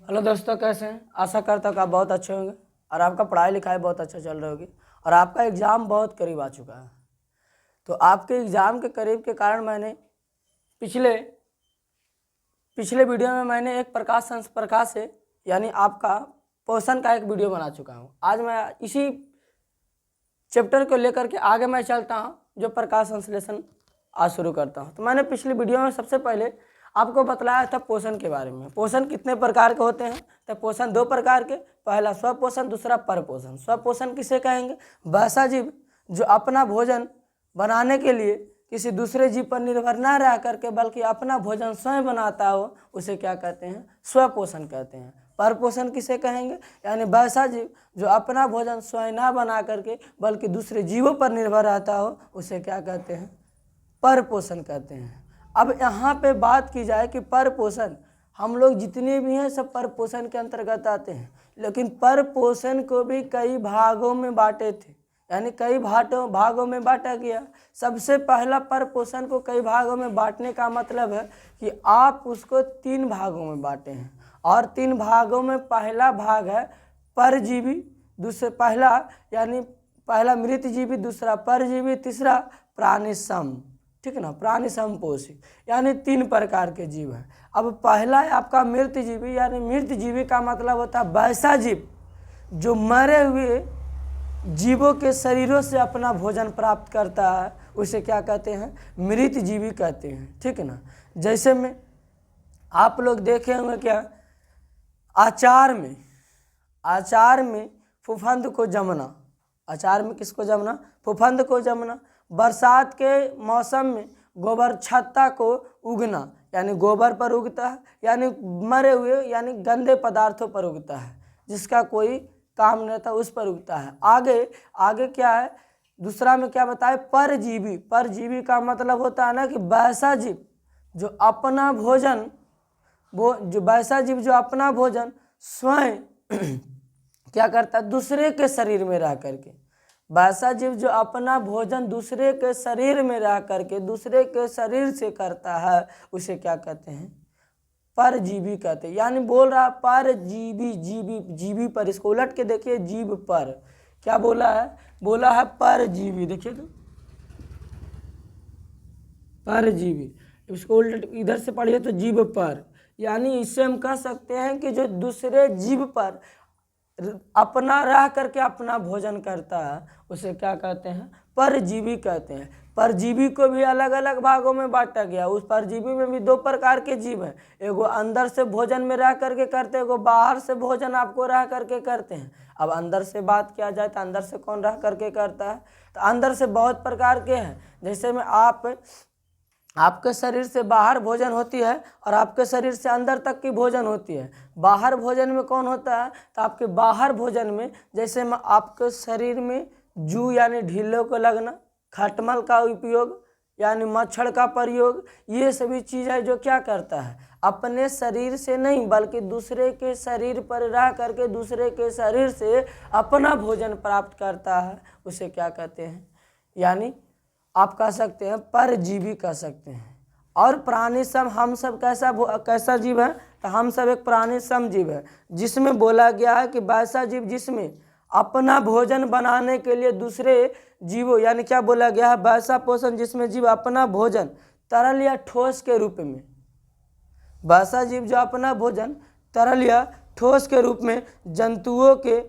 Hello दोस्तों, कैसे हैं? आशा करता हूँ कि आप बहुत अच्छे होंगे और आपका पढ़ाई लिखाई बहुत अच्छा चल रही होगी और आपका एग्ज़ाम बहुत करीब आ चुका है। तो आपके एग्ज़ाम के करीब के कारण मैंने पिछले वीडियो में मैंने एक प्रकाश से यानी आपका पोषण का एक वीडियो बना चुका हूँ। आज मैं इसी चैप्टर को लेकर के आगे मैं चलता हूँ, जो प्रकाश संश्लेषण आज शुरू करता हूँ। तो मैंने पिछली वीडियो में सबसे पहले आपको बतलाया था पोषण के बारे में। पोषण कितने प्रकार के होते हैं? तो पोषण दो प्रकार के, पहला स्वपोषण, दूसरा परपोषण। स्वपोषण किसे कहेंगे? वैसा जीव जो अपना भोजन बनाने के लिए किसी दूसरे जीव पर निर्भर न रह करके बल्कि अपना भोजन स्वयं बनाता हो, उसे क्या कहते हैं? स्वपोषण कहते हैं। परपोषण किसे कहेंगे? यानी वैसा जीव जो अपना भोजन स्वयं ना बना करके बल्कि दूसरे जीवों पर निर्भर रहता हो, उसे क्या कहते हैं? परपोषण कहते हैं। अब यहाँ पे बात की जाए कि परपोषण, हम लोग जितने भी हैं सब परपोषण के अंतर्गत आते हैं, लेकिन परपोषण को भी कई भागों में बांटे थे, यानी कई भागों में बांटा गया। सबसे पहला परपोषण को कई भागों में बांटने का मतलब है कि आप उसको 3 भागों में बांटे हैं, और 3 भागों में पहला भाग है परजीवी, पहला मृतजीवी, दूसरा परजीवी, तीसरा प्राणिसम। ठीक है ना, प्राणी समपोषी, यानी 3 प्रकार के जीव हैं। अब पहला है आपका मृतजीवी, यानी मृतजीवी का मतलब होता है वैसा जीव जो मरे हुए जीवों के शरीरों से अपना भोजन प्राप्त करता है, उसे क्या कहते हैं? मृतजीवी कहते हैं। ठीक है ना, जैसे में आप लोग देखे होंगे क्या, आचार में फफूंद को जमना। अचार में किसको जमना? फफूंद को जमना। बरसात के मौसम में गोबर छत्ता को उगना, यानी गोबर पर उगता है, यानी मरे हुए यानी गंदे पदार्थों पर उगता है, जिसका कोई काम नहीं था उस पर उगता है। आगे क्या है? दूसरा में क्या बताए? परजीवी। परजीवी का मतलब होता है ना कि वैसा जीव जो अपना भोजन स्वयं क्या करता है? दूसरे के शरीर में रह करके। वैसा जीव जो अपना भोजन दूसरे के शरीर में रह करके दूसरे के शरीर से करता है, उसे क्या कहते हैं? परजीवी कहते हैं। यानी बोल रहा परजीवी, जीवी पर, इसको उलट के देखिए, जीव पर क्या बोला है? बोला है परजीवी। देखिए तो परजीवी, इसको उल्ट इधर से पढ़िए तो जीव पर, यानी इससे हम कह सकते हैं कि जो दूसरे जीव पर अपना रह करके अपना भोजन करता है, उसे क्या कहते हैं? परजीवी कहते हैं। परजीवी को भी अलग अलग भागों में बांटा गया। उस परजीवी में भी 2 प्रकार के जीव हैं, एगो अंदर से भोजन में रह करके करते हैं, एगो बाहर से भोजन आपको रह करके करते हैं। अब अंदर से बात किया जाए तो अंदर से कौन रह करके करता है? तो अंदर से बहुत प्रकार के हैं। जैसे में आपके शरीर से बाहर भोजन होती है और आपके शरीर से अंदर तक की भोजन होती है। बाहर भोजन में कौन होता है? तो आपके बाहर भोजन में जैसे में आपके शरीर में जू यानी ढीलों को लगना, खटमल का उपयोग यानी मच्छर का प्रयोग, ये सभी चीज़ें जो क्या करता है? अपने शरीर से नहीं बल्कि दूसरे के शरीर पर रह करके दूसरे के शरीर से अपना भोजन प्राप्त करता है, उसे क्या कहते हैं? यानी आप कह सकते हैं परजीवी कह सकते हैं। और प्राणी सम, हम सब कैसा जीव है? तो हम सब एक प्राणी सम जीव है, जिसमें बोला गया है कि वैसा जीव जिसमें अपना भोजन बनाने के लिए दूसरे जीवों, यानी क्या बोला गया है? वैसा पोषण जिसमें जीव अपना भोजन तरल या ठोस के रूप में, वैसा जीव जो अपना भोजन तरल या ठोस के रूप में जंतुओं के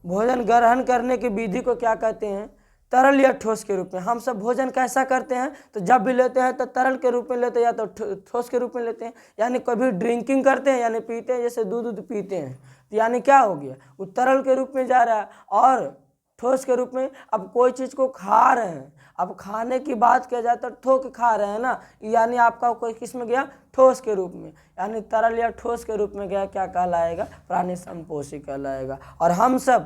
भोजन ग्रहण करने की विधि को क्या कहते हैं? तरल या ठोस के रूप में। हम सब भोजन कैसा करते हैं? तो जब भी लेते हैं तो तरल के रूप में लेते हैं या तो ठोस के रूप में लेते हैं। यानी कभी ड्रिंकिंग करते हैं यानी पीते हैं, जैसे दूध पीते हैं, तो यानी क्या हो गया? वो तरल के रूप में जा रहा है। और ठोस के रूप में, अब कोई चीज़ को खा रहे हैं, अब खाने की बात किया जाए तो ठोक खा रहे हैं ना, यानी आपका कोई किस में गया? ठोस के रूप में, यानी तरल या ठोस के रूप में गया, क्या कहलाएगा? प्राणी समपोषी कहलाएगा। और हम सब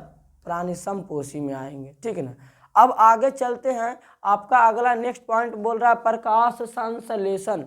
प्राणी समपोषी में आएंगे। ठीक है ना। अब आगे चलते हैं। आपका अगला नेक्स्ट पॉइंट बोल रहा है प्रकाश संश्लेषण।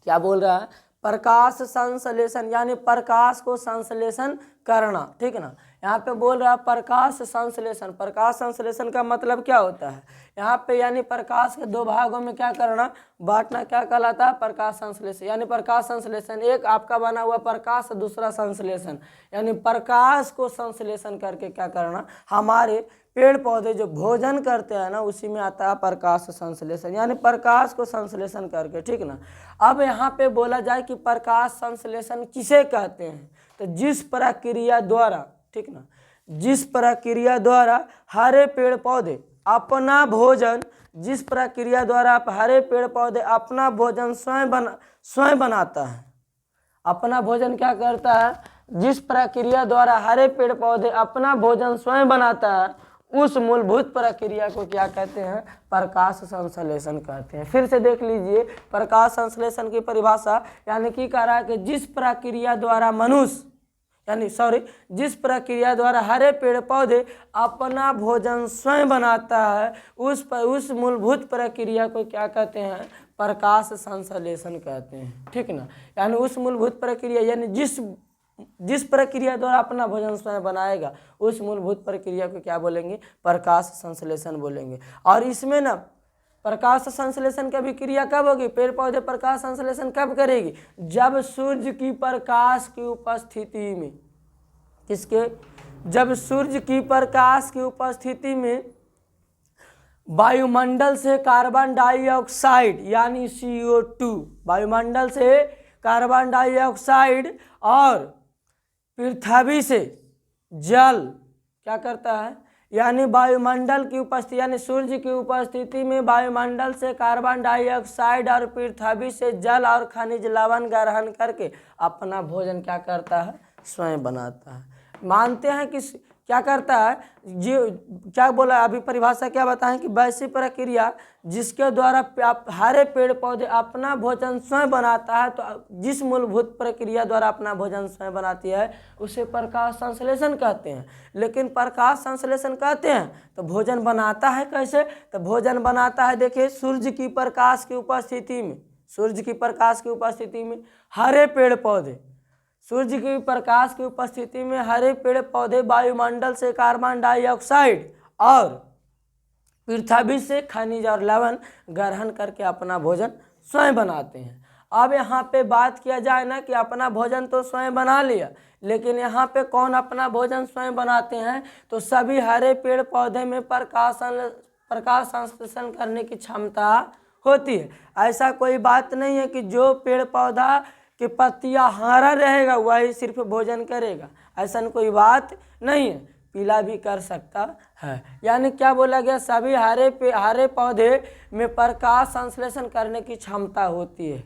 क्या बोल रहा है? प्रकाश संश्लेषण यानी प्रकाश को संश्लेषण करना, ठीक है ना। यहाँ पे बोल रहा है प्रकाश संश्लेषण। प्रकाश संश्लेषण का मतलब क्या होता है, यहाँ पे यानी प्रकाश के दो भागों में क्या करना, बांटना, क्या कहलाता है, प्रकाश संश्लेषण। यानी प्रकाश संश्लेषण एक आपका बना हुआ प्रकाश, दूसरा संश्लेषण, यानी प्रकाश को संश्लेषण करके क्या करना, हमारे पेड़ पौधे जो भोजन करते हैं ना, उसी में आता है प्रकाश संश्लेषण, यानी प्रकाश को संश्लेषण करके, ठीक ना। अब यहाँ पे बोला जाए कि प्रकाश संश्लेषण किसे कहते हैं, तो जिस प्रक्रिया द्वारा, ठीक ना, जिस प्रक्रिया द्वारा हरे पेड़ पौधे अपना भोजन, जिस प्रक्रिया द्वारा आप हरे पेड़ पौधे अपना भोजन स्वयं बनाता है, अपना भोजन क्या करता है, जिस प्रक्रिया द्वारा हरे पेड़ पौधे अपना भोजन स्वयं बनाता है, उस मूलभूत प्रक्रिया को क्या कहते हैं, प्रकाश संश्लेषण कहते हैं। फिर से देख लीजिए प्रकाश संश्लेषण की परिभाषा, यानी कि कह रहा है कि जिस प्रक्रिया द्वारा मनुष्य, यानी जिस प्रक्रिया द्वारा हरे पेड़ पौधे अपना भोजन स्वयं बनाता है, उस मूलभूत प्रक्रिया को क्या कहते हैं, प्रकाश संश्लेषण कहते हैं, ठीक ना। यानी उस मूलभूत प्रक्रिया, यानी जिस प्रक्रिया द्वारा अपना भोजन स्वयं बनाएगा, उस मूलभूत प्रक्रिया को क्या बोलेंगे, प्रकाश संश्लेषण बोलेंगे। और इसमें ना प्रकाश संश्लेषण की क्रिया कब होगी, पेड़ पौधे प्रकाश संश्लेषण कब करेगी, जब सूर्य की प्रकाश की उपस्थिति में, किसके, जब सूर्य की प्रकाश की उपस्थिति में वायुमंडल से कार्बन डाइऑक्साइड यानी CO2, वायुमंडल से कार्बन डाइऑक्साइड और पृथ्वी से जल क्या करता है, यानी वायुमंडल की उपस्थिति, यानी सूर्य की उपस्थिति में वायुमंडल से कार्बन डाइऑक्साइड और पृथ्वी से जल और खनिज लवण ग्रहण करके अपना भोजन क्या करता है, स्वयं बनाता है। मानते हैं कि क्या करता है, जो क्या बोला अभी परिभाषा क्या बताएं कि वैसी प्रक्रिया जिसके द्वारा हरे पेड़ पौधे अपना भोजन स्वयं बनाता है, तो जिस मूलभूत प्रक्रिया द्वारा अपना भोजन स्वयं बनाती है उसे प्रकाश संश्लेषण कहते हैं। लेकिन प्रकाश संश्लेषण कहते हैं तो भोजन बनाता है कैसे, तो भोजन बनाता है, देखिए सूर्य की प्रकाश की उपस्थिति में, सूर्य की प्रकाश की उपस्थिति में हरे पेड़ पौधे, सूर्य की प्रकाश की उपस्थिति में हरे पेड़ पौधे वायुमंडल से कार्बन डाइऑक्साइड और पृथ्वी से खनिज और लवण ग्रहण करके अपना भोजन स्वयं बनाते हैं। अब यहाँ पे बात किया जाए ना कि अपना भोजन तो स्वयं बना लिया, लेकिन यहाँ पे कौन अपना भोजन स्वयं बनाते हैं, तो सभी हरे पेड़ पौधे में प्रकाश संश्लेषण करने की क्षमता होती है। ऐसा कोई बात नहीं है कि जो पेड़ पौधा कि पत्तियाँ हरा रहेगा वही सिर्फ भोजन करेगा, ऐसा कोई बात नहीं है, पीला भी कर सकता है। यानी क्या बोला गया, सभी हरे पौधे में प्रकाश संश्लेषण करने की क्षमता होती है,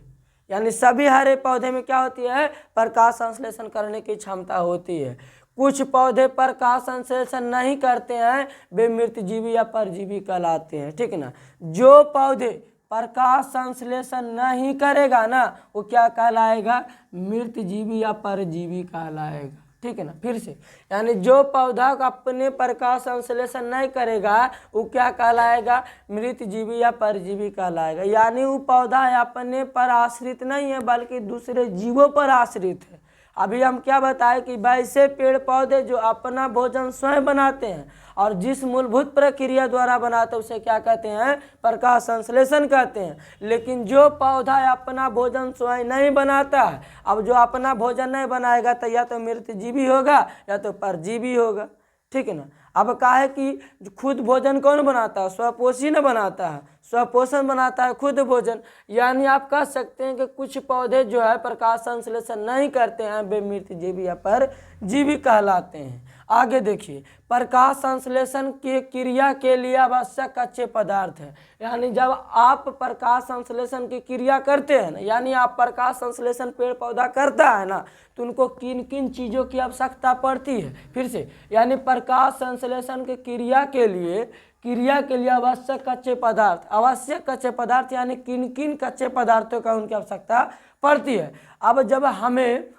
यानी सभी हरे पौधे में क्या होती है, प्रकाश संश्लेषण करने की क्षमता होती है। कुछ पौधे प्रकाश संश्लेषण नहीं करते हैं, वे मृतजीवी या परजीवी कहलाते हैं, ठीक है ना। जो पौधे प्रकाश संश्लेषण नहीं करेगा ना, वो क्या कहलाएगा, मृतजीवी या परजीवी कहलाएगा, ठीक है ना। फिर से, यानी जो पौधा अपने प्रकाश संश्लेषण नहीं करेगा वो क्या कहलाएगा, मृतजीवी या परजीवी कहलाएगा। यानी वो पौधा अपने पर आश्रित नहीं है बल्कि दूसरे जीवों पर आश्रित है। अभी हम क्या बताएं कि वैसे पेड़ पौधे जो अपना भोजन स्वयं बनाते हैं और जिस मूलभूत प्रक्रिया द्वारा बनाते हैं उसे क्या कहते हैं, प्रकाश संश्लेषण कहते हैं। लेकिन जो पौधा अपना भोजन स्वयं नहीं बनाता है, अब जो अपना भोजन नहीं बनाएगा तो या तो मृतजीवी होगा या तो परजीवी होगा, ठीक है ना। अब कहा है कि खुद भोजन कौन बनाता है, स्वपोषी न बनाता है, स्वपोषण बनाता है खुद भोजन। यानी आप कह सकते हैं कि कुछ पौधे जो है प्रकाश संश्लेषण नहीं करते हैं, वे मृतजीवी या परजीवी कहलाते हैं। आगे देखिए, प्रकाश संश्लेषण की क्रिया के लिए आवश्यक कच्चे पदार्थ है। यानी जब आप प्रकाश संश्लेषण की क्रिया करते हैं ना, यानी आप प्रकाश संश्लेषण पेड़ पौधा करता है ना, तो उनको किन किन चीज़ों की आवश्यकता पड़ती है। फिर से, यानी प्रकाश संश्लेषण की क्रिया के लिए आवश्यक कच्चे पदार्थ यानी किन किन कच्चे पदार्थों का उनकी आवश्यकता पड़ती है। अब जब हमें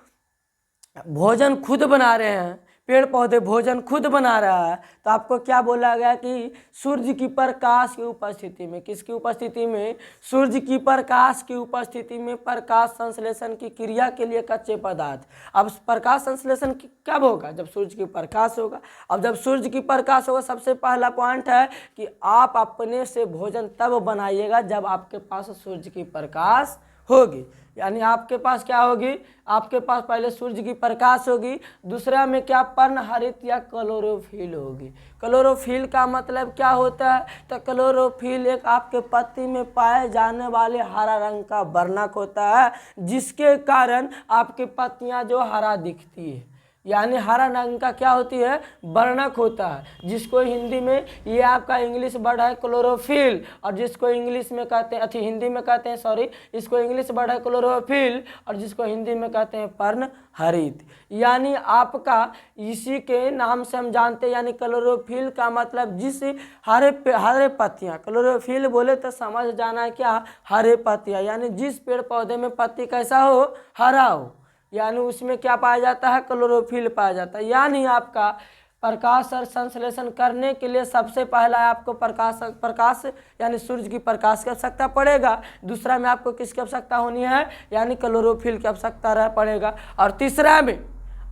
भोजन खुद बना रहे हैं, पेड़ पौधे भोजन खुद बना रहा है, तो आपको क्या बोला गया कि सूर्य की प्रकाश की उपस्थिति में, किसकी उपस्थिति में, सूर्य की प्रकाश की उपस्थिति में प्रकाश संश्लेषण की क्रिया के लिए कच्चे पदार्थ। अब प्रकाश संश्लेषण कब होगा, जब सूर्य की प्रकाश होगा। अब जब सूर्य की प्रकाश होगा, सबसे पहला पॉइंट है कि आप अपने से भोजन तब बनाइएगा जब आपके पास सूर्य की प्रकाश होगी। यानी आपके पास क्या होगी, आपके पास पहले सूर्य की प्रकाश होगी, दूसरा में क्या, पर्णहरित या क्लोरोफिल होगी। क्लोरोफिल का मतलब क्या होता है, तो क्लोरोफिल एक आपके पत्ती में पाए जाने वाले हरा रंग का वर्णक होता है, जिसके कारण आपकी पत्तियां जो हरा दिखती है। यानी हरा रंग का क्या होती है, वर्णक होता है, जिसको हिंदी में, ये आपका इंग्लिश वर्ड है क्लोरोफिल, और जिसको इंग्लिश में कहते हैं, हिंदी में कहते हैं, सॉरी, इसको इंग्लिश वर्ड है क्लोरोफिल, और जिसको हिंदी में कहते हैं पर्णहरित। यानी आपका इसी के नाम से हम जानते हैं, यानी क्लोरोफिल का मतलब जिस हरे पत्तियाँ, क्लोरोफिल बोले तो समझ जाना है क्या, हरे पत्तियाँ, यानी जिस पेड़ पौधे में पत्ती कैसा हो, हरा हो, यानी उसमें क्या पाया जाता है, क्लोरोफिल पाया जाता है। यानी आपका प्रकाश और संश्लेषण करने के लिए सबसे पहला आपको प्रकाश यानी सूर्य की प्रकाश की आवश्यकता पड़ेगा, दूसरा में आपको किसकी आवश्यकता होनी है, यानी क्लोरोफिल की आवश्यकता रह पड़ेगा, और तीसरा में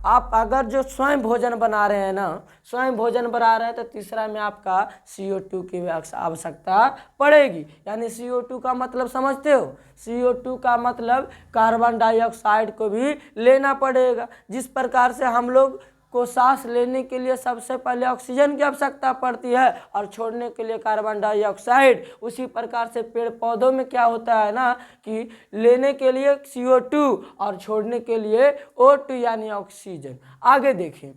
आप अगर जो स्वयं भोजन बना रहे हैं ना, स्वयं भोजन बना रहे हैं, तो तीसरा में आपका CO2 की आवश्यकता पड़ेगी। यानी CO2 का मतलब समझते हो, CO2 का मतलब कार्बन डाइऑक्साइड को भी लेना पड़ेगा। जिस प्रकार से हम लोग को सांस लेने के लिए सबसे पहले ऑक्सीजन की आवश्यकता पड़ती है और छोड़ने के लिए कार्बन डाइऑक्साइड, उसी प्रकार से पेड़ पौधों में क्या होता है ना कि लेने के लिए CO2 और छोड़ने के लिए O2 यानी ऑक्सीजन। आगे देखिए,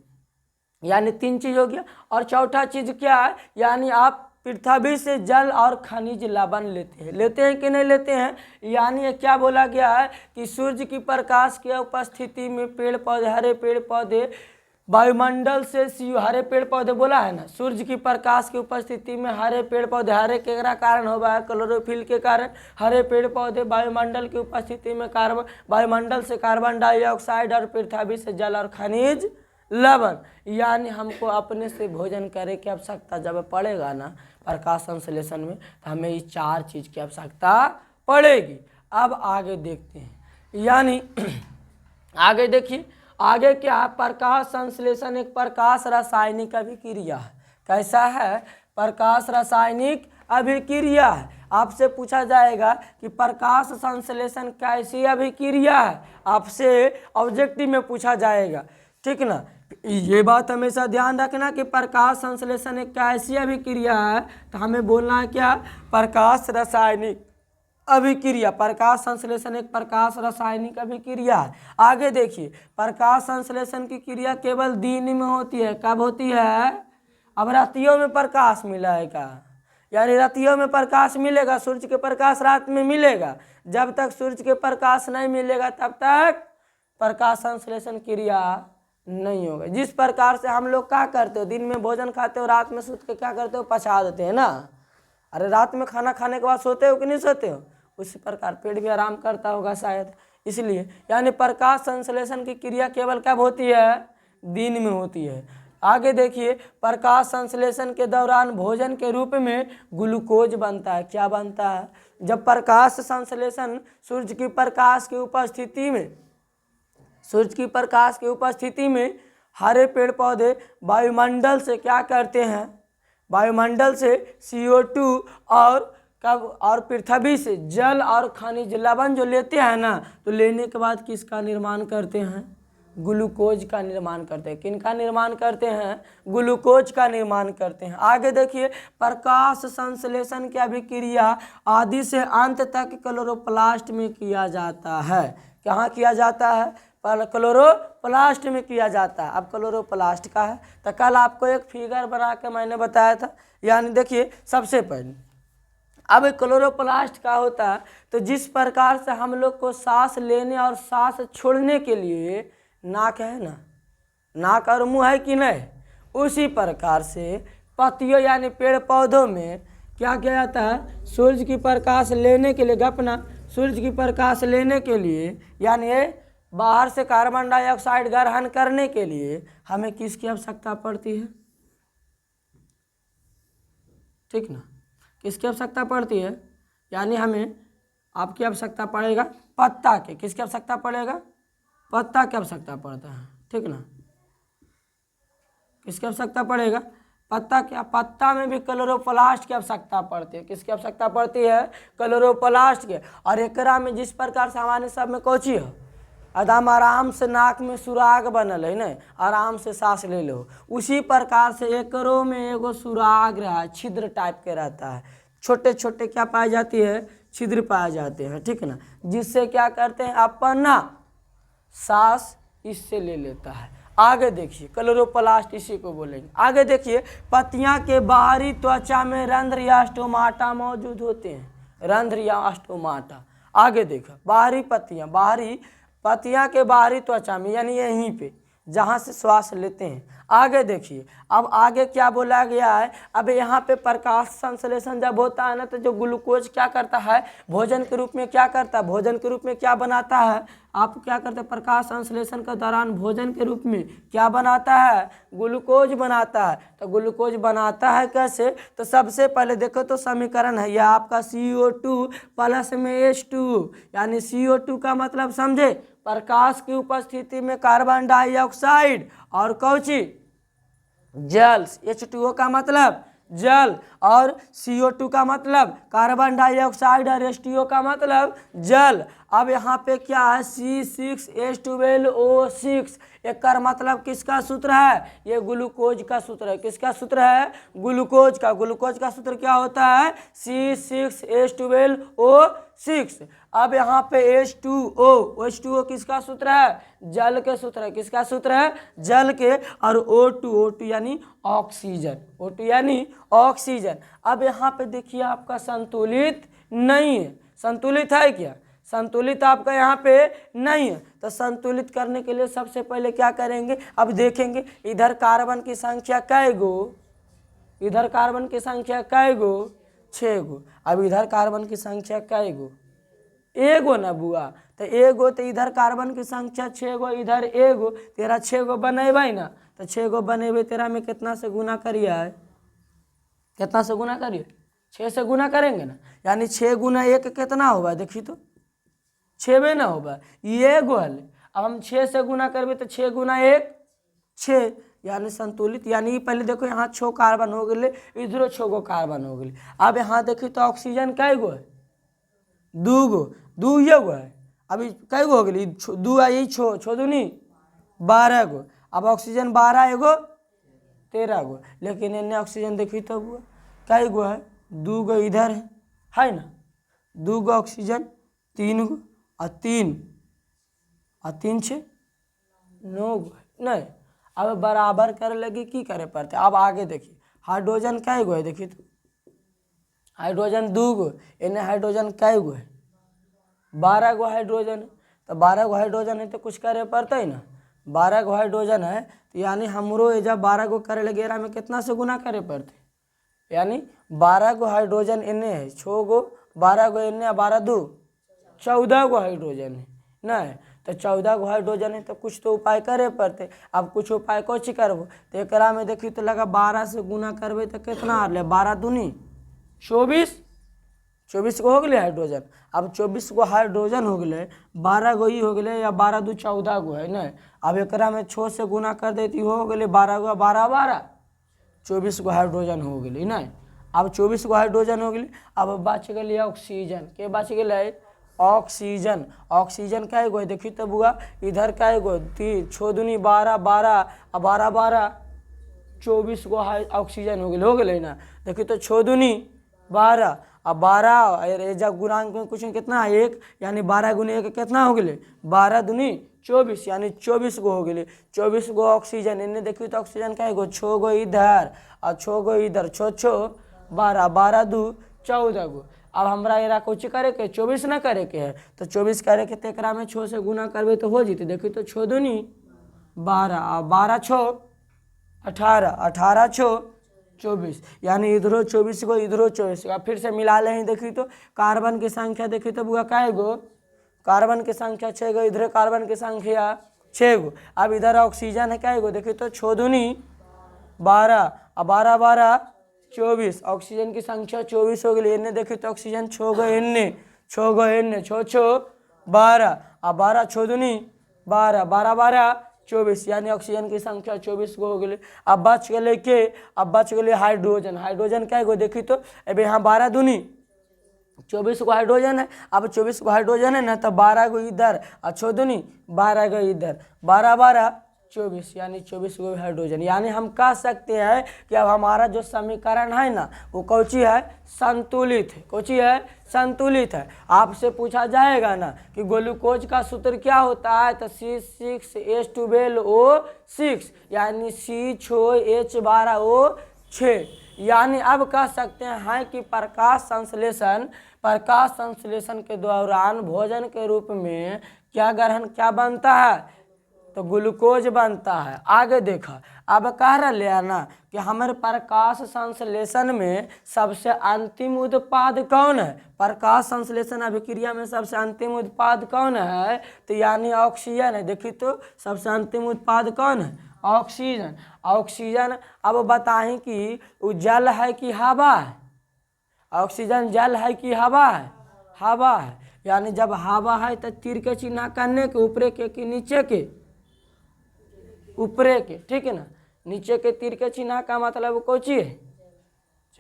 यानी 3 चीज़ हो गया, और चौथा चीज़ क्या है, यानी आप पृथ्वी से जल और खनिज लवण लेते हैं कि नहीं लेते हैं। यानी क्या बोला गया है कि सूर्य की प्रकाश की उपस्थिति में पेड़ पौधे, हरे पेड़ पौधे वायुमंडल से हरे पेड़ पौधे बोला है ना, सूर्य की प्रकाश की उपस्थिति में हरे पेड़ पौधे, हरे के कारण होगा है क्लोरोफिल के कारण, हरे पेड़ पौधे वायुमंडल की उपस्थिति में वायुमंडल से कार्बन डाइऑक्साइड और पृथ्वी से जल और खनिज लवण। यानी हमको अपने से भोजन करे की आवश्यकता जब पड़ेगा ना प्रकाश संश्लेषण में, तो हमें ये 4 चीज़ की आवश्यकता पड़ेगी। अब आगे देखते हैं, यानी आगे देखिए, आगे क्या है, प्रकाश संश्लेषण एक प्रकाश रासायनिक अभिक्रिया है। कैसा है, प्रकाश रासायनिक अभिक्रिया है। आपसे पूछा जाएगा कि प्रकाश संश्लेषण कैसी अभिक्रिया है, आपसे ऑब्जेक्टिव में पूछा जाएगा, ठीक ना। ये बात हमेशा ध्यान रखना कि प्रकाश संश्लेषण एक कैसी अभिक्रिया है, तो हमें बोलना है क्या, प्रकाश रासायनिक अभिक्रिया। प्रकाश संश्लेषण एक प्रकाश रासायनिक अभिक्रिया है। आगे देखिए, प्रकाश संश्लेषण की क्रिया केवल दिन में होती है। कब होती है, अब रातियों में प्रकाश मिलेगा, यानी रातियों में प्रकाश मिलेगा, सूर्य के प्रकाश रात में मिलेगा। जब तक सूर्य के प्रकाश नहीं मिलेगा तब तक प्रकाश संश्लेषण क्रिया नहीं होगा। जिस प्रकार से हम लोग क्या करते हो, दिन में भोजन खाते हो, रात में सूत के क्या करते हो, पचा देते हैं ना। अरे रात में खाना खाने के बाद सोते हो कि नहीं सोते हो, उसी प्रकार पेट भी आराम करता होगा शायद, इसलिए यानी प्रकाश संश्लेषण की क्रिया केवल कब होती है, दिन में होती है। आगे देखिए, प्रकाश संश्लेषण के दौरान भोजन के रूप में ग्लूकोज बनता है। क्या बनता है, जब प्रकाश संश्लेषण सूर्य की प्रकाश की उपस्थिति में, सूर्य की प्रकाश की उपस्थिति में हरे पेड़ पौधे वायुमंडल से क्या करते हैं, वायुमंडल से CO2 और पृथ्वी से जल और खनिज लवण जो लेते हैं ना, तो लेने के बाद किसका निर्माण करते हैं, ग्लूकोज का निर्माण करते हैं। किन का निर्माण करते हैं, ग्लूकोज का निर्माण करते हैं। आगे देखिए, प्रकाश संश्लेषण की अभिक्रिया आदि से अंत तक क्लोरोप्लास्ट में किया जाता है। कहाँ किया जाता है, क्लोरोप्लास्ट में किया जाता है। अब क्लोरोप्लास्ट का है, तो कल आपको एक फिगर बना के मैंने बताया था। यानी देखिए, सबसे पहले अब क्लोरोप्लास्ट का होता है, तो जिस प्रकार से हम लोग को सांस लेने और सांस छोड़ने के लिए नाक है ना, नाक और मुंह है कि नहीं, उसी प्रकार से पत्तियों यानी पेड़ पौधों में क्या किया जाता है, सूर्य की प्रकाश लेने के लिए, गपना सूर्य की प्रकाश लेने के लिए, यानी ये बाहर से कार्बन डाइऑक्साइड ग्रहण करने के लिए हमें किसकी आवश्यकता पड़ती है? ठीक ना, किसकी आवश्यकता पड़ती है? यानी हमें आपकी आवश्यकता पड़ेगा पत्ता के। किसकी आवश्यकता पड़ेगा? पत्ता की आवश्यकता पड़ता है। ठीक ना, किसकी आवश्यकता पड़ेगा? पत्ता। क्या पत्ता में भी क्लोरोप्लास्ट की आवश्यकता पड़ती है? किसकी आवश्यकता पड़ती है? क्लोरोप्लास्ट के। और एकरा में जिस प्रकार सामान्य सब में कोची है, एकदम आराम से नाक में सुराग बनल है न, आराम से सांस ले लो, उसी प्रकार से एकरों में एगो सुराग रहा, छिद्र टाइप के रहता है, छोटे छोटे क्या पाए जाती है? छिद्र पाए जाते हैं। ठीक ना, जिससे क्या करते हैं? अपना सांस इससे ले लेता है। आगे देखिए, क्लोरोप्लास्ट इसी को बोलेंगे। आगे देखिए, पत्तियां के बाहरी त्वचा में रंध्र या स्टोमाटा मौजूद होते हैं। रंध्र या स्टोमाटा। आगे देखो, बाहरी पत्तियां के बाहरी त्वचा में, यानी यहीं पे जहाँ से श्वास लेते हैं। आगे देखिए, अब आगे क्या बोला गया है? अब यहाँ पे प्रकाश संश्लेषण जब होता है ना, तो जो ग्लूकोज क्या करता है? भोजन के रूप में क्या करता है? भोजन के रूप में क्या बनाता है? आप क्या करते हैं? प्रकाश संश्लेषण के दौरान भोजन के रूप में क्या बनाता है? ग्लूकोज बनाता है। तो ग्लूकोज बनाता है कैसे? तो सबसे पहले देखो तो समीकरण है यह आपका CO2 प्लस में H2, यानी CO2 का मतलब समझे? प्रकाश की उपस्थिति में कार्बन डाइऑक्साइड और कौची? जल। H2O का मतलब जल, और CO2 का मतलब कार्बन डाइऑक्साइड, और H2O का मतलब जल। अब यहाँ पे क्या है? C6H12O6। एक मतलब किसका सूत्र है? ये ग्लूकोज का सूत्र है। किसका सूत्र है? ग्लूकोज का। ग्लूकोज का सूत्र क्या होता है? C6H12O6। अब यहाँ पे H2O किसका सूत्र है? जल के सूत्र है। किसका सूत्र है? जल के। और O2 यानी ऑक्सीजन। O2 यानी ऑक्सीजन। अब यहाँ पे देखिए, आपका संतुलित नहीं है। संतुलित है क्या? संतुलित आपका यहाँ पे नहीं है। तो संतुलित करने के लिए सबसे पहले क्या करेंगे? अब देखेंगे इधर कार्बन की संख्या कै गो? इधर कार्बन की संख्या कै गो? 6 गो। अब इधर कार्बन की संख्या कै गो? एगो ना बुआ। तो एगो, तो इधर कार्बन की संख्या 6 गो, इधर एगो, तेरा 6 गो बनेबै ना। तो 6 गो बनेबै, तेरा में कितना से गुना करिए? कितना से गुना करिए? 6 से गुना करेंगे ना, यानी 6 गुना 1 कितना होगा? देखिए तो 6 ना होगा, ये गो हल। अब हम 6 से गुना करबे तो 6 गुना 1 6, यानी संतुलित। यानी पहले देखो यहाँ 6 कार्बन हो गए, इधरो 6 गो कार्बन हो गए। अब यहाँ देखिए तो ऑक्सीजन कै गो है? 2 गो। 2 ये गो है। अभी कै गो हो गई? 2 आई 6 दूनी 12 गो। अब ऑक्सीजन 12 एगो 13 गो। लेकिन इन्हें ऑक्सीजन देखी तो हुआ कै गो है? 2 गो इधर है ना, 2 गो ऑक्सीजन, 3 गो, और 3 6 9 गो नहीं। अब बराबर करे लगी की करे पड़ते? अब आगे देखिए, हाइड्रोजन कै गो है? देखिए तो हाइड्रोजन 2 गो, इन्हें हाइड्रोजन कै गो है? 12 गो हाइड्रोजन। तो 12 गो हाइड्रोजन है तो कुछ करे पड़ता ही ना। 12 गो हाइड्रोजन है, तो यानी हमरो जब 12 गो करे लगे में कितना से गुना करे पड़ते? यानी 12 गो हाइड्रोजन इन्हें है, 6 गो, 12 गो इन्हें, 12 2 14 गो हाइड्रोजन है नहीं। तो 14 गो हाइड्रोजन है, तो कुछ तो उपाय करे पड़ते। अब कुछ उपाय कौची करबो? तो एक में देखी तो लगा 12 से गुना करबे तो कितना आ रहा? 12 दूनी 24 गो हो गए हाइड्रोजन। अब 24 गो हाइड्रोजन हो गए, 12 गो ही हो गए, या 12 2 14 गो है नहीं। अब एक में 6 से गुना कर देती हो गए 12 गो, 12 12 24 गो हाइड्रोजन हो गए नहीं। अब 24 गो हाइड्रोजन हो गए। अब बच गए ऑक्सीजन। के बच गए? ऑक्सीजन। ऑक्सीजन कै गो? देखी तो बुआ, इधर कै गो? 3 6 दूनी 12 12, 12 12 24 गो ऑक्सीजन हो गए ना। देखी तो 6 दूनी 12, अब 12 जब गुणांक में कुछ कितना है? 1, यानी 12 गुने 1 कितना हो गए? 12 दूनी 24, यानी 24 गो हो गए। 24 गो ऑक्सीजन। इन्हें देखिए तो ऑक्सीजन कै गो? 6 गो इधर और 6 गो इधर, 6 6 12, 12 2 14 गो। अब हमरा एरा कुछ करे के 24 ना करे के है, तो 24 करे के, तो एक में 6 से गुना करबे तो हो जीते। देखिए तो 6 दूनी 12, और 12 6 18, 18 6 24, यानी इधरो 24 गो, इधरो 24 गो। फिर से मिला ले। देखी तो कार्बन की संख्या देखी तो बुआ कै गो? कार्बन की संख्या 6 गो, इधर कार्बन की संख्या 6 गो। अब इधर ऑक्सीजन है क्या गो, देखिए तो 6 दूनी 12, अब 12 12 24, ऑक्सीजन की संख्या 24 हो गई। इन्हें देखिए तो ऑक्सीजन 6 गो इन्ने 6 गो इन्ने 6 6 12, अब 12 6 दूनी 12, 12 12 24, यानी ऑक्सीजन की संख्या 24 गो हो गई। अब बच गए के, अब बच गए हाइड्रोजन। हाइड्रोजन क्या गो, देखी तो अब यहाँ 12 दूनी 24 गो हाइड्रोजन है। अब 24 गो हाइड्रोजन है ना, तो 12 गो इधर और 6 दूनी 12 गो इधर, 12 12 24, यानी 24 गो हाइड्रोजन। यानी हम कह सकते हैं कि अब हमारा जो समीकरण है ना वो कौची है, संतुलित है। कौची है, संतुलित है। आपसे पूछा जाएगा ना कि ग्लूकोज का सूत्र क्या होता है, तो C6H12O6, यानी C6H12O6। यानी अब कह सकते हैं कि प्रकाश संश्लेषण के दौरान भोजन के रूप में क्या बनता है, तो ग्लूकोज बनता है। आगे देखा, अब कह रहे हैं ना कि हमारे प्रकाश संश्लेषण में सबसे अंतिम उत्पाद कौन है, प्रकाश संश्लेषण अभिक्रिया में सबसे अंतिम उत्पाद कौन है, तो यानी ऑक्सीजन है। देखिए तो सबसे अंतिम उत्पाद कौन है, ऑक्सीजन। ऑक्सीजन अब बताएं कि वो जल है कि हवा है, ऑक्सीजन जल है कि हवा है, हवा है। यानी जब हवा है तो तीर के चिन्ह करने के, ऊपरे के कि नीचे के, ऊपरे के, ठीक है ना। नीचे के तीर के चिन्ह का मतलब कौची है,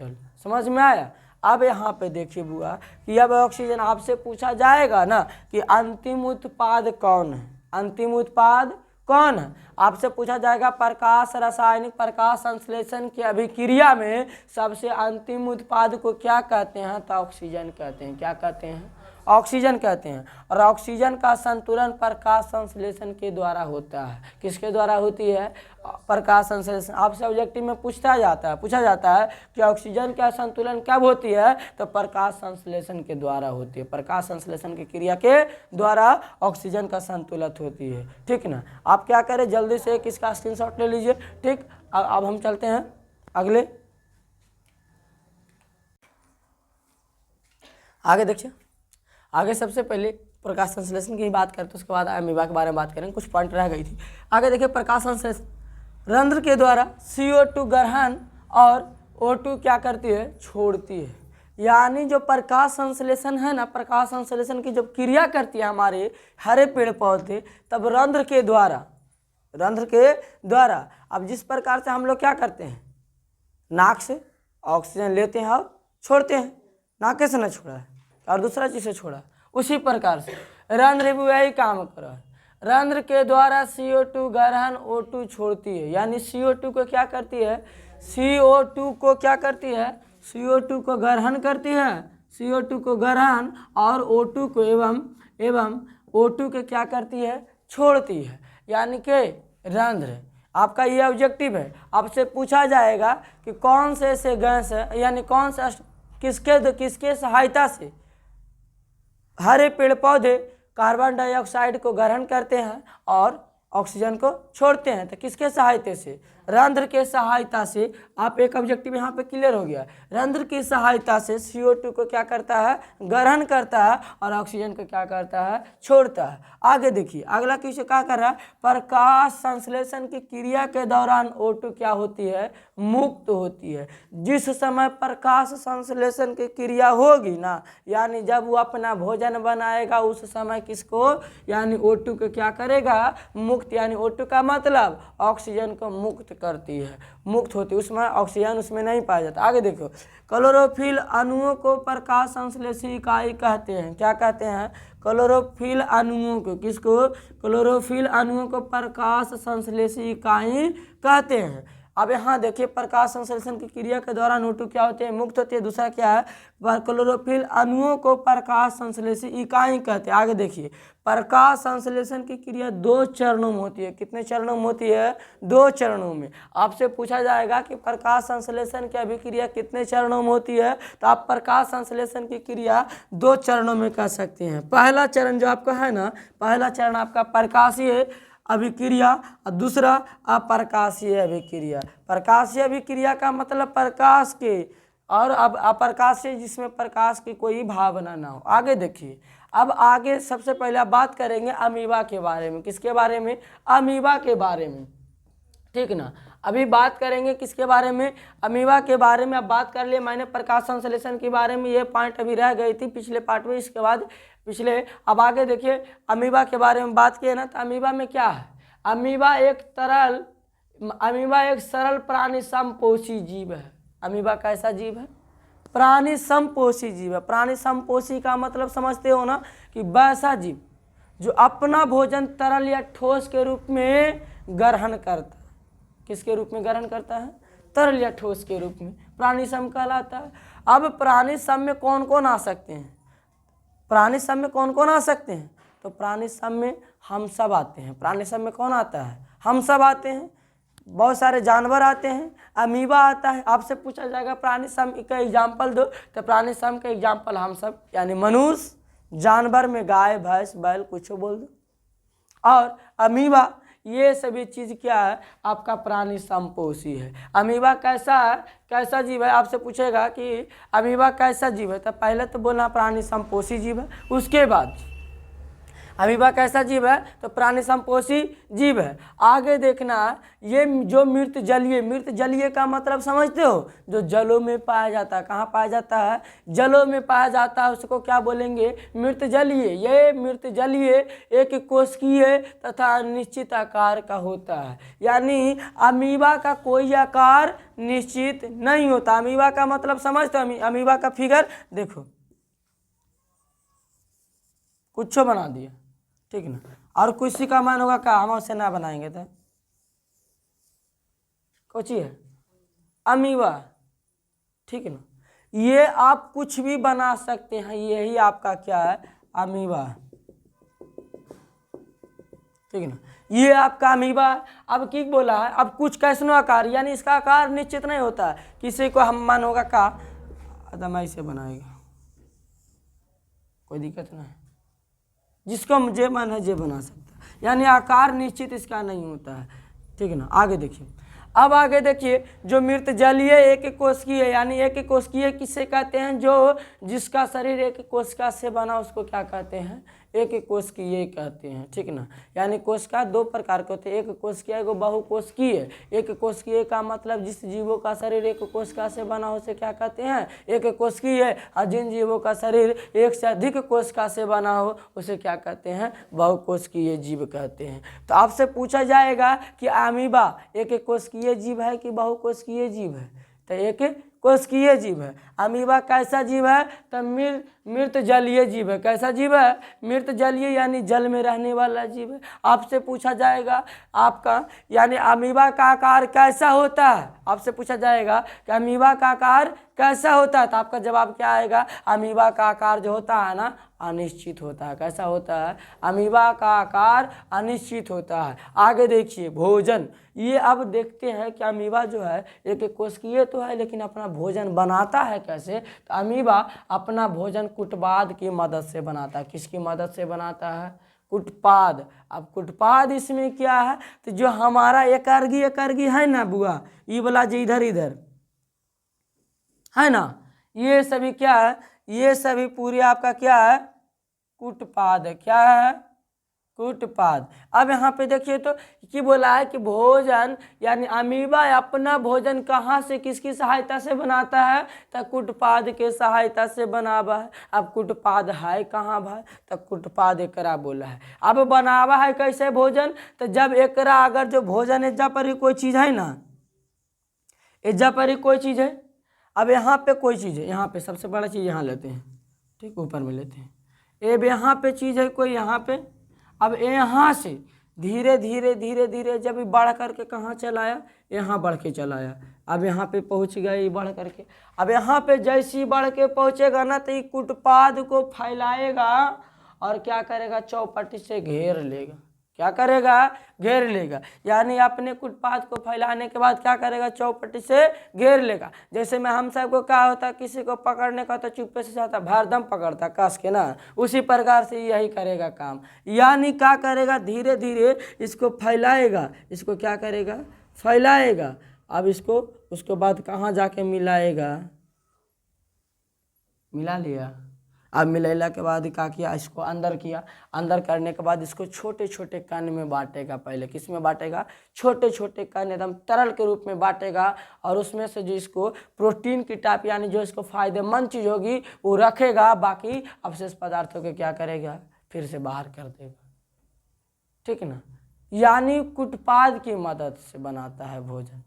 चलो समझ में आया। अब यहाँ पे देखिए बुआ कि अब ऑक्सीजन आपसे पूछा जाएगा ना कि अंतिम उत्पाद कौन है, अंतिम उत्पाद कौन है, आपसे पूछा जाएगा प्रकाश रासायनिक प्रकाश संश्लेषण की अभिक्रिया में सबसे अंतिम उत्पाद को क्या कहते हैं, तो ऑक्सीजन कहते हैं। क्या कहते हैं, ऑक्सीजन कहते हैं। और ऑक्सीजन का संतुलन प्रकाश संश्लेषण के द्वारा होता है। किसके द्वारा होती है, प्रकाश संश्लेषण। आपसे ऑब्जेक्टिव में पूछा जाता है कि ऑक्सीजन का संतुलन कब होती है, तो प्रकाश संश्लेषण के द्वारा होती है। प्रकाश संश्लेषण की क्रिया के द्वारा ऑक्सीजन का संतुलित होती है, ठीक ना। आप क्या करें, जल्दी से इसका स्क्रीनशॉट ले लीजिए, ठीक। अब हम चलते हैं अगले, आगे देखिए। आगे सबसे पहले प्रकाश संश्लेषण की बात करते, उसके बाद अमीबा के बारे में बात करेंगे, कुछ पॉइंट रह गई थी। आगे देखिए, प्रकाश संश्लेषण रंध्र के द्वारा CO2 ग्रहण और O2 क्या करती है, छोड़ती है। यानी जो प्रकाश संश्लेषण है ना, प्रकाश संश्लेषण की जब क्रिया करती है हमारे हरे पेड़ पौधे, तब रंध्र के द्वारा अब जिस प्रकार से हम लोग क्या करते हैं, नाक से ऑक्सीजन लेते हैं और छोड़ते हैं, नाक से ना छोड़ा है और दूसरा चीज़ से छोड़ा, उसी प्रकार से रंध्र भी वही काम कर रहा है। रंध्र के द्वारा CO2 ग्रहण O2 छोड़ती है। यानी CO2 को क्या करती है, CO2 को क्या करती है, CO2 को ग्रहण करती है, CO2 को ग्रहण और O2 को एवं O2 के क्या करती है, छोड़ती है। यानी कि रंध्र, आपका ये ऑब्जेक्टिव है। आपसे पूछा जाएगा कि कौन से ऐसे गैस है, यानी कौन सा किसके सहायता से हरे पेड़ पौधे कार्बन डाइऑक्साइड को ग्रहण करते हैं और ऑक्सीजन को छोड़ते हैं, तो किसके सहायता से, रंध्र के सहायता से। आप एक ऑब्जेक्टिव यहाँ पे क्लियर हो गया। रंध्र की सहायता से CO2 को क्या करता है, ग्रहण करता है और ऑक्सीजन को क्या करता है, छोड़ता है। आगे देखिए, अगला क्वेश्चन क्या कर रहा है, प्रकाश संश्लेषण की क्रिया के दौरान O2 क्या होती है, मुक्त होती है। जिस समय प्रकाश संश्लेषण की क्रिया होगी ना, यानी जब वो अपना भोजन बनाएगा उस समय किसको, यानी O2 को क्या करेगा, मुक्त। यानी O2 का मतलब ऑक्सीजन को मुक्त करती है, मुक्त होती है, उसमें ऑक्सीजन उसमें नहीं पाया जाता। आगे देखो, क्लोरोफिल अणुओं को प्रकाश संश्लेषी इकाई कहते हैं। क्या कहते हैं, क्लोरोफिल अणुओं को, किसको, क्लोरोफिल अणुओं को प्रकाश संश्लेषी इकाई कहते हैं। अब यहाँ देखिए, प्रकाश संश्लेषण की क्रिया के दौरान O2 क्या होते हैं, मुक्त होती है। दूसरा क्या है, क्लोरोफिल अणुओं को प्रकाश संश्लेषी इकाई कहते हैं। आगे देखिए, प्रकाश संश्लेषण की क्रिया 2 चरणों में होती है। कितने चरणों में होती है, 2 चरणों में। आपसे पूछा जाएगा कि प्रकाश संश्लेषण की अभिक्रिया कितने चरणों में होती है, तो आप प्रकाश संश्लेषण की क्रिया 2 चरणों में कर सकते हैं। पहला चरण जो आपका है ना, पहला चरण आपका प्रकाशीय अभिक्रिया और दूसरा अप्रकाशीय अभिक्रिया। प्रकाशीय अभिक्रिया का मतलब प्रकाश के, और अब अप्रकाशीय जिसमें प्रकाश की कोई भावना ना हो। आगे देखिए, अब आगे सबसे पहले आप बात करेंगे अमीबा के बारे में। किसके बारे में? अमीबा के बारे में, ठीक ना। अभी बात करेंगे किसके बारे में? अमीबा के बारे में। अब बात कर लिए मैंने प्रकाश संश्लेषण के बारे में, ये पॉइंट अभी रह गई थी पिछले पार्ट में, इसके बाद पिछले। अब आगे देखिए अमीबा के बारे में बात किए ना, तो अमीबा में क्या है? अमीबा एक सरल प्राणी समपोषी जीव है। अमीबा कैसा जीव है? प्राणी समपोषी जीव है। प्राणी समपोषी का मतलब समझते हो ना, कि वैसा जीव जो अपना भोजन तरल या ठोस के रूप में ग्रहण करता है। किसके रूप में ग्रहण करता है? तरल या ठोस के रूप में प्राणी सम कहलाता है। अब प्राणी सम में कौन कौन आ सकते हैं? प्राणी सम में कौन कौन आ सकते हैं? तो प्राणी सम में हम सब आते हैं। प्राणी सम में कौन आता है? हम सब आते हैं। बहुत सारे जानवर आते हैं, अमीबा आता है। आपसे पूछा जाएगा प्राणी सम का एग्जाम्पल दो, तो प्राणी सम का एग्जाम्पल हम सब, यानी मनुष्य, जानवर में गाय भैंस बैल कुछ बोल दो, और अमीबा, ये सभी चीज़ क्या है? आपका प्राणी समपोषी है। अमीबा कैसा है? कैसा जीव है? आपसे पूछेगा कि अमीबा कैसा जीव है, तो पहले तो बोलना प्राणी समपोषी जीव है। उसके बाद अमीबा कैसा जीव है? तो प्राणी समपोषी जीव है। आगे देखना, ये जो मृत जलीय का मतलब समझते हो? जो जलों में पाया जाता है। कहाँ पाया जाता है? जलों में पाया जाता है, उसको क्या बोलेंगे? मृत जलीय। ये मृत जलीय एक कोशिकीय तथा निश्चित आकार का होता है, यानी अमीबा का कोई आकार निश्चित नहीं होता। अमीबा का मतलब समझते हो? अमीबा का फिगर देखो, कुछ बना दिया, ठीक ना। और किसी का मन होगा क्या हम उससे ना बनाएंगे तो कुछ है अमीबा, ठीक है ना। ये आप कुछ भी बना सकते हैं, यही आपका क्या है? अमीबा, ठीक है ना। ये आपका अमीबा। अब की बोला है, अब कुछ कैसनो आकार, यानी इसका आकार निश्चित नहीं होता है। किसी को हम मन होगा का अदम ऐसे बनाएगा, कोई दिक्कत नहीं, जिसको मुझे मन है जे बना सकता है, यानी आकार निश्चित इसका नहीं होता है, ठीक है ना। आगे देखिए, अब आगे देखिए, जो मृत जलीय एक कोशिकीय, यानी एक कोशिकीय किसे कहते हैं? जो जिसका शरीर एक कोशिका से बना, उसको क्या कहते हैं? एक कोशिकीय कहते हैं, ठीक ना। यानी कोशिका दो प्रकार के होते हैं, एक कोशिकीय एगो बहुकोशिकीय। एक कोशिकीय का मतलब जिस जीवों का शरीर एक कोशिका से बना हो उसे क्या कहते हैं? एक कोशिकीय। और जिन जीवों का शरीर एक से अधिक कोशिका से बना हो उसे क्या कहते हैं? बहुकोशिकीय जीव कहते हैं। तो आपसे पूछा जाएगा कि अमीबा एक कोशिकीय जीव है कि बहुकोशिकीय जीव है? तो एक कोशिकीय जीव है। अमीबा कैसा जीव है? तो मृत जलीय जीव है। कैसा जीव है? मृत जलीय, यानी जल में रहने वाला जीव है। आपसे पूछा जाएगा आपका, यानी अमीबा का आकार कैसा होता है? आपसे पूछा जाएगा कि अमीबा का आकार कैसा होता है, तो आपका जवाब क्या आएगा? अमीबा का आकार जो होता है ना, अनिश्चित होता है। कैसा होता है? अमीबा का आकार अनिश्चित होता है। आगे देखिए, भोजन। ये अब देखते हैं कि अमीबा जो है एक कोशिकीय तो है, लेकिन अपना भोजन बनाता है कैसे? तो अमीबा अपना भोजन कुटपाद की मदद से बनाता है। किसकी मदद से बनाता है? कुटपाद। अब कुटपाद इसमें क्या है? तो जो हमारा एकर्गी है ना बुआ, ये वाला जो इधर इधर है ना, ये सभी क्या है? ये सभी पूरी आपका क्या है? कुटपाद है। क्या है? कुटपाद। अब यहाँ पे देखिए तो कि बोला है कि भोजन, यानी अमीबा अपना भोजन कहाँ से किसकी सहायता से बनाता है? तो कुटपाद के सहायता से बनावा है। अब कुटपाद है कहाँ भाई? तो कुटपाद एकरा बोला है। अब बनावा है कैसे भोजन? तो जब एकरा अगर जो भोजन एजा पर ही कोई चीज़ है ना, एजा पर ही कोई चीज़ है, अब यहाँ पे कोई चीज़ है, यहाँ पे सबसे बड़ा चीज़ यहाँ लेते हैं, ठीक, ऊपर में लेते हैं। अब यहाँ पे चीज़ है कोई, यहाँ पे, अब यहाँ से धीरे धीरे धीरे धीरे जब बढ़ करके कहाँ चलाया? यहाँ बढ़ के चलाया। अब यहाँ पे पहुँच गए बढ़ करके। अब यहाँ पे जैसी बढ़ के पहुँचेगा ना, तो ये कुटपाद को फैलाएगा और क्या करेगा? चौपट्टी से घेर लेगा। क्या करेगा? घेर लेगा। यानी अपने कुटपाद को फैलाने के बाद क्या करेगा? चौपट्टी से घेर लेगा। जैसे में हम सबको क्या होता, किसी को पकड़ने का तो चुप्पे से जाता, भारदम पकड़ता कस के ना, उसी प्रकार से यही करेगा काम। यानी क्या करेगा? धीरे धीरे इसको फैलाएगा। इसको क्या करेगा? फैलाएगा। अब इसको उसके बाद कहाँ जाके मिलाएगा? मिला लिया। अब मिलैला के बाद क्या किया, इसको अंदर किया, अंदर करने के बाद इसको छोटे छोटे कण में बांटेगा। पहले किस में बांटेगा, छोटे छोटे कण एकदम तरल के रूप में बांटेगा, और उसमें से जो इसको प्रोटीन की टाइप यानी जो इसको फायदेमंद चीज़ होगी वो रखेगा, बाकी अवशेष पदार्थों के क्या करेगा, फिर से बाहर कर देगा। ठीक है ना, यानी कुटपाद की मदद से बनाता है भोजन।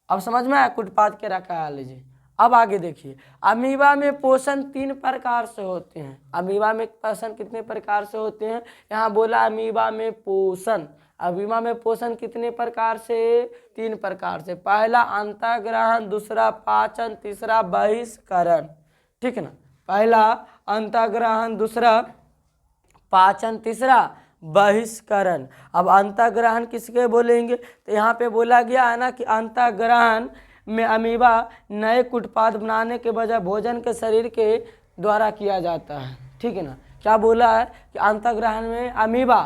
अब समझ में आया कुटपाद के रखा लीजिए। अब आगे देखिए, अमीबा में पोषण 3 प्रकार से होते हैं। अमीबा में पोषण कितने प्रकार से होते हैं, यहाँ बोला अमीबा में पोषण। अमीबा में पोषण कितने प्रकार से, 3 प्रकार से। पहला अंतःग्रहण, दूसरा पाचन, तीसरा बहिष्करण। ठीक है ना, पहला अंतःग्रहण, दूसरा पाचन, तीसरा बहिष्करण। अब अंतःग्रहण किसके बोलेंगे, तो यहाँ पे बोला गया है ना कि अंतःग्रहण में अमीबा नए कुटपाद बनाने के बजाय भोजन के शरीर के द्वारा किया जाता है। ठीक है ना, क्या बोला है कि अंतःग्रहण में अमीबा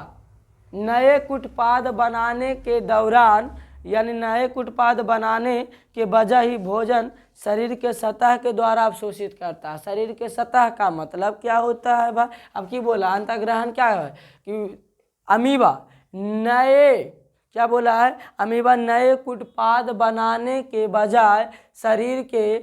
नए कुटपाद बनाने के दौरान यानी नए कुटपाद बनाने के बजाय ही भोजन शरीर के सतह के द्वारा अवशोषित करता है। शरीर के सतह का मतलब क्या होता है भाई, अब की बोला अंतःग्रहण क्या है कि अमीबा नए, क्या बोला है, अमीबा नए कुटपाद बनाने के बजाय शरीर के,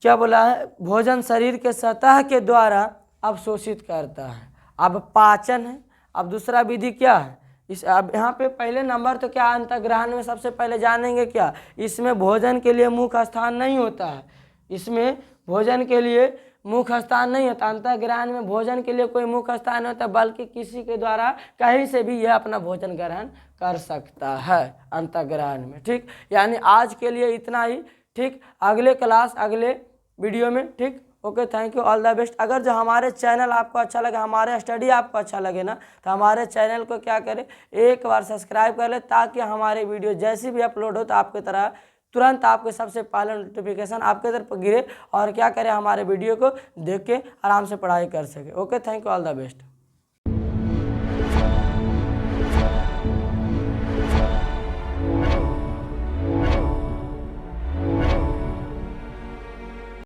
क्या बोला है, भोजन शरीर के सतह के द्वारा अवशोषित करता है। अब पाचन है। अब दूसरा विधि क्या है, इस अब यहाँ पे पहले नंबर तो क्या अंतःग्रहण में सबसे पहले जानेंगे क्या, इसमें भोजन के लिए मुख्य स्थान नहीं होता है। इसमें भोजन के लिए मुख्य स्थान नहीं होता। अंतःग्रहण में भोजन के लिए कोई मुख्य स्थान नहीं होता, बल्कि किसी के द्वारा कहीं से भी यह अपना भोजन ग्रहण कर सकता है अंतःग्रहण में। ठीक, यानी आज के लिए इतना ही। ठीक, अगले क्लास अगले वीडियो में। ठीक, okay, thank you, all the best. अगर जो हमारे चैनल आपको अच्छा लगे, हमारे स्टडी आपको अच्छा लगे ना, तो हमारे चैनल को क्या करें, एक बार सब्सक्राइब कर ले, ताकि हमारे वीडियो जैसी भी अपलोड हो तो आपकी तरह तुरंत आपके सबसे पहले नोटिफिकेशन आपके तरफ गिरे, और क्या करें, हमारे वीडियो को देख के आराम से पढ़ाई कर सके। Okay, thank you, all the best.